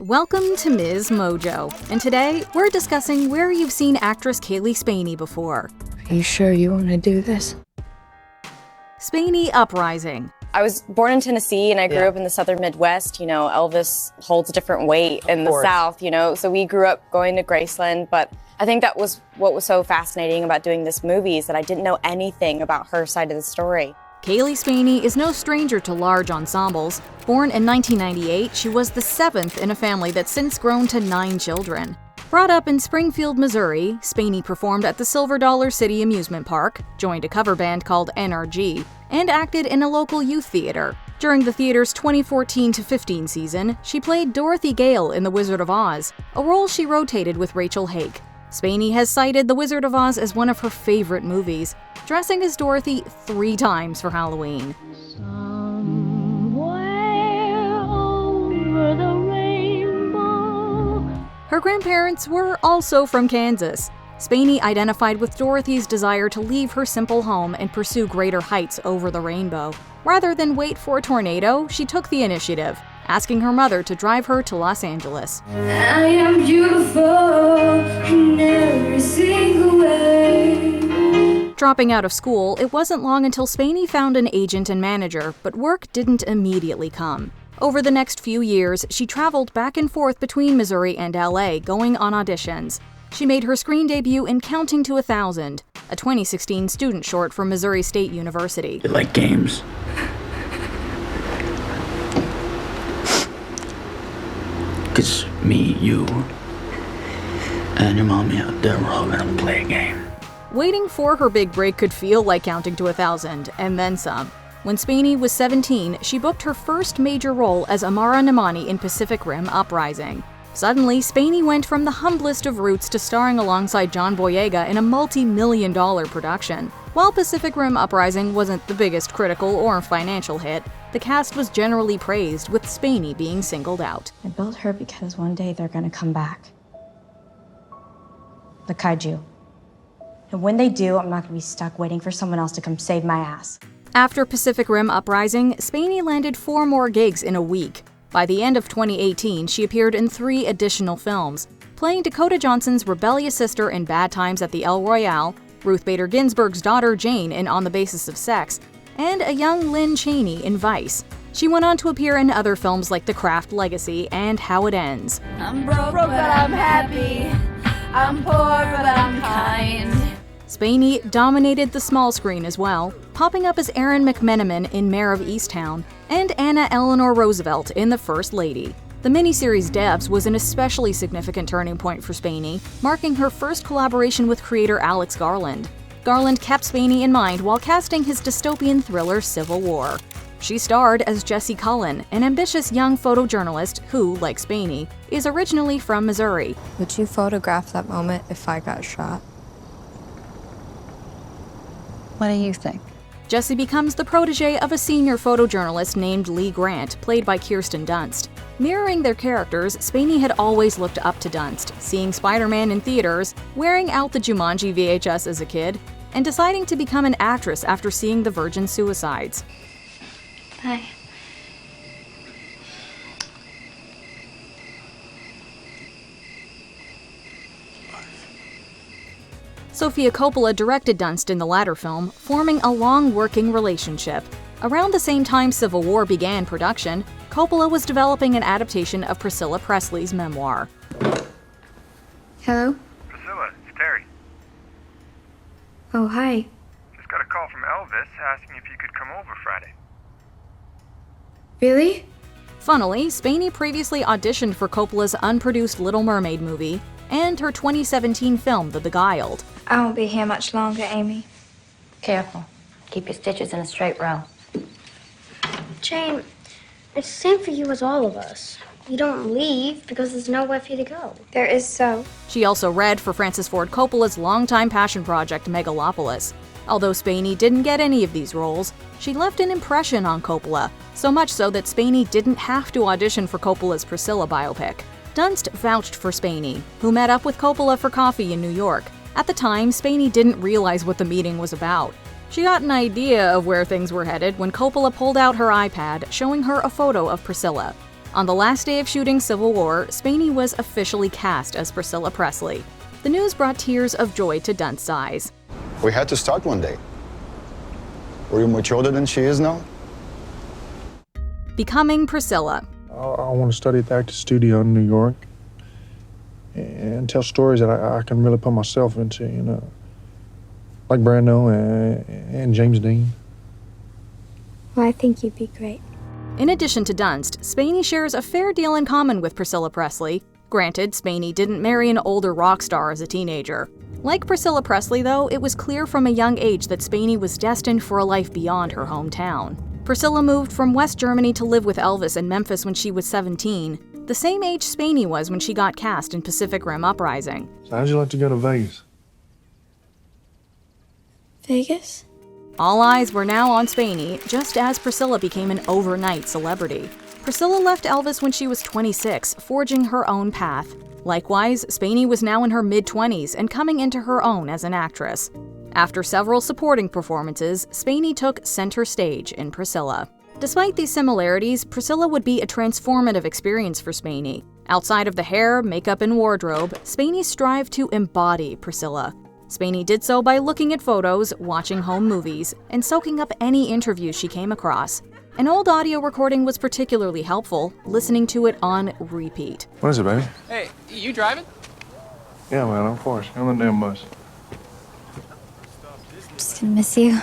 Welcome to MsMojo, and today we're discussing where you've seen actress Cailee Spaeny before. Are you sure you want to do this? Spaeny Uprising. I was born in Tennessee and I grew up in the southern Midwest. You know, Elvis holds a different weight in the South, you know, so we grew up going to Graceland. But I think that was what was so fascinating about doing this movie is that I didn't know anything about her side of the story. Cailee Spaeny is no stranger to large ensembles. Born in 1998, she was the seventh in a family that's since grown to 9 children. Brought up in Springfield, Missouri, Spaeny performed at the Silver Dollar City Amusement Park, joined a cover band called NRG, and acted in a local youth theater. During the theater's 2014-15 season, she played Dorothy Gale in The Wizard of Oz, a role she rotated with Rachel Hake. Spaeny has cited The Wizard of Oz as one of her favorite movies, dressing as Dorothy 3 times for Halloween. Her grandparents were also from Kansas. Spaeny identified with Dorothy's desire to leave her simple home and pursue greater heights over the rainbow. Rather than wait for a tornado, she took the initiative, asking her mother to drive her to Los Angeles. I am beautiful in every single way. Dropping out of school, it wasn't long until Spaeny found an agent and manager, but work didn't immediately come. Over the next few years, she traveled back and forth between Missouri and LA, going on auditions. She made her screen debut in Counting to 1,000, a 2016 student short from Missouri State University. You like games? It's me, you, and your mommy out there, we're all gonna play a game. Waiting for her big break could feel like counting to 1,000, and then some. When Spaeny was 17, she booked her first major role as Amara in Pacific Rim Uprising. Suddenly, Spaeny went from the humblest of roots to starring alongside John Boyega in a multi-million-dollar production. While Pacific Rim Uprising wasn't the biggest critical or financial hit, the cast was generally praised, with Spaeny being singled out. I built her because one day they're gonna come back. The kaiju. And when they do, I'm not gonna be stuck waiting for someone else to come save my ass. After Pacific Rim Uprising, Spaeny landed 4 more gigs in a week. By the end of 2018, she appeared in 3 additional films, playing Dakota Johnson's rebellious sister in Bad Times at the El Royale, Ruth Bader Ginsburg's daughter Jane in On the Basis of Sex, and a young Lynn Cheney in Vice. She went on to appear in other films like The Craft Legacy and How It Ends. I'm broke, but I'm happy. I'm poor, but I'm kind. Spaeny dominated the small screen as well, popping up as Erin McMenamin in Mayor of Easttown and Anna Eleanor Roosevelt in The First Lady. The miniseries Devs was an especially significant turning point for Spaeny, marking her first collaboration with creator Alex Garland. Garland kept Spaeny in mind while casting his dystopian thriller Civil War. She starred as Jessie Cullen, an ambitious young photojournalist who, like Spaeny, is originally from Missouri. Would you photograph that moment if I got shot? What do you think? Jessie becomes the protege of a senior photojournalist named Lee Grant, played by Kirsten Dunst. Mirroring their characters, Spaeny had always looked up to Dunst, seeing Spider-Man in theaters, wearing out the Jumanji VHS as a kid, and deciding to become an actress after seeing The Virgin Suicides. Hi. Sofia Coppola directed Dunst in the latter film, forming a long working relationship. Around the same time Civil War began production, Coppola was developing an adaptation of Priscilla Presley's memoir. Hello? Priscilla, it's Terry. Oh, hi. Just got a call from Elvis asking if you could come over Friday. Really? Funnily, Spaeny previously auditioned for Coppola's unproduced Little Mermaid movie and her 2017 film The Beguiled. I won't be here much longer, Amy. Careful. Keep your stitches in a straight row. Jane, it's the same for you as all of us. You don't leave because there's nowhere for you to go. There is so. She also read for Francis Ford Coppola's longtime passion project Megalopolis. Although Spaeny didn't get any of these roles, she left an impression on Coppola, so much so that Spaeny didn't have to audition for Coppola's Priscilla biopic. Dunst vouched for Spaeny, who met up with Coppola for coffee in New York. At the time, Spaeny didn't realize what the meeting was about. She got an idea of where things were headed when Coppola pulled out her iPad, showing her a photo of Priscilla. On the last day of shooting Civil War, Spaeny was officially cast as Priscilla Presley. The news brought tears of joy to Dunst's eyes. We had to start one day. Were you much older than she is now? Becoming Priscilla. I want to study at the Actors Studio in New York and tell stories that I can really put myself into, you know, like Brando and James Dean. Well, I think you'd be great. In addition to Dunst, Spaeny shares a fair deal in common with Priscilla Presley. Granted, Spaeny didn't marry an older rock star as a teenager. Like Priscilla Presley, though, it was clear from a young age that Spaeny was destined for a life beyond her hometown. Priscilla moved from West Germany to live with Elvis in Memphis when she was 17, the same age Spaeny was when she got cast in Pacific Rim Uprising. So how'd you like to go to Vegas? Vegas? All eyes were now on Spaeny, just as Priscilla became an overnight celebrity. Priscilla left Elvis when she was 26, forging her own path. Likewise, Spaeny was now in her mid-20s and coming into her own as an actress. After several supporting performances, Spaeny took center stage in Priscilla. Despite these similarities, Priscilla would be a transformative experience for Spaeny. Outside of the hair, makeup, and wardrobe, Spaeny strived to embody Priscilla. Spaeny did so by looking at photos, watching home movies, and soaking up any interviews she came across. An old audio recording was particularly helpful, listening to it on repeat. What is it, baby? Hey, you driving? Yeah, man, of course. I'm on the damn bus. Just gonna miss you.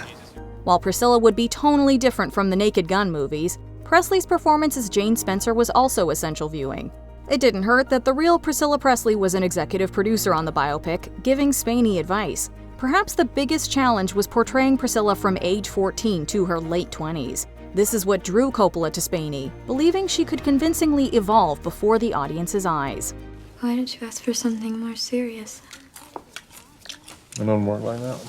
While Priscilla would be tonally different from the Naked Gun movies, Presley's performance as Jane Spencer was also essential viewing. It didn't hurt that the real Priscilla Presley was an executive producer on the biopic, giving Spaeny advice. Perhaps the biggest challenge was portraying Priscilla from age 14 to her late 20s. This is what drew Coppola to Spaeny, believing she could convincingly evolve before the audience's eyes. Why didn't you ask for something more serious? It doesn't work like that.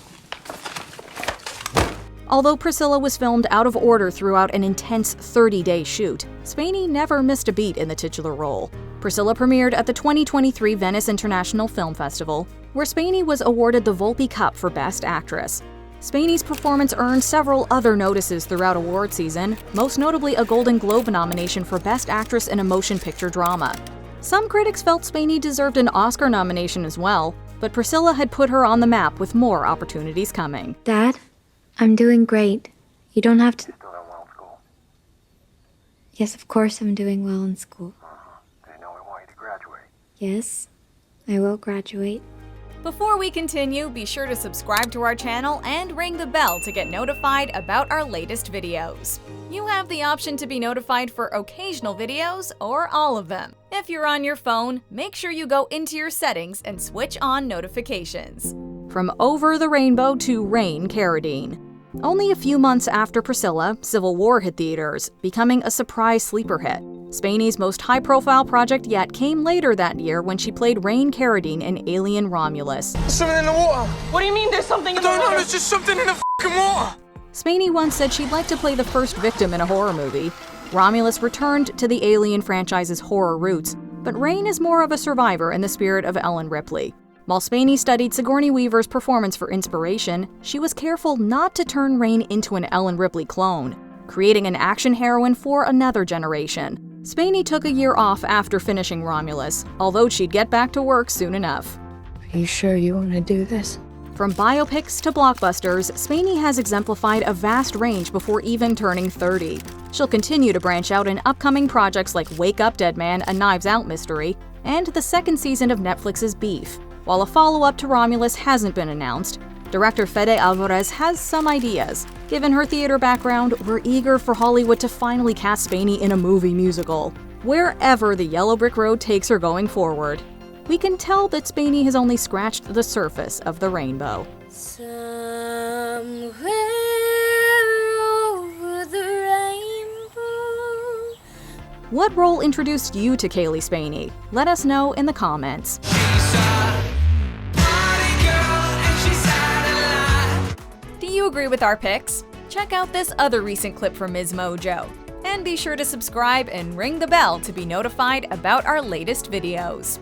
Although Priscilla was filmed out of order throughout an intense 30-day shoot, Spaeny never missed a beat in the titular role. Priscilla premiered at the 2023 Venice International Film Festival, where Spaeny was awarded the Volpe Cup for Best Actress. Spaény's performance earned several other notices throughout award season, most notably a Golden Globe nomination for Best Actress in a Motion Picture Drama. Some critics felt Spaeny deserved an Oscar nomination as well, but Priscilla had put her on the map with more opportunities coming. Dad, I'm doing great. You don't have to... You still done well in school? Yes, of course I'm doing well in school. Do you know we want you to graduate? Yes, I will graduate. Before we continue, be sure to subscribe to our channel and ring the bell to get notified about our latest videos. You have the option to be notified for occasional videos or all of them. If you're on your phone, make sure you go into your settings and switch on notifications. From Over the Rainbow to Rain Carradine. Only a few months after Priscilla, Civil War hit theaters, becoming a surprise sleeper hit. Spaény's most high-profile project yet came later that year when she played Rain Carradine in Alien Romulus. There's something in the water. What do you mean there's something in the water? I don't know, there's just something in the f***ing water. Spaeny once said she'd like to play the first victim in a horror movie. Romulus returned to the Alien franchise's horror roots, but Rain is more of a survivor in the spirit of Ellen Ripley. While Spaeny studied Sigourney Weaver's performance for inspiration, she was careful not to turn Rain into an Ellen Ripley clone, creating an action heroine for another generation. Spaeny took a year off after finishing Romulus, although she'd get back to work soon enough. Are you sure you want to do this? From biopics to blockbusters, Spaeny has exemplified a vast range before even turning 30. She'll continue to branch out in upcoming projects like Wake Up Dead Man, a Knives Out mystery, and the second season of Netflix's Beef. While a follow-up to Romulus hasn't been announced, director Fede Alvarez has some ideas. Given her theater background, we're eager for Hollywood to finally cast Spaeny in a movie musical. Wherever the yellow brick road takes her going forward, we can tell that Spaeny has only scratched the surface of the rainbow. Somewhere over the rainbow. What role introduced you to Cailee Spaeny? Let us know in the comments. Do you agree with our picks? Check out this other recent clip from MsMojo. And be sure to subscribe and ring the bell to be notified about our latest videos.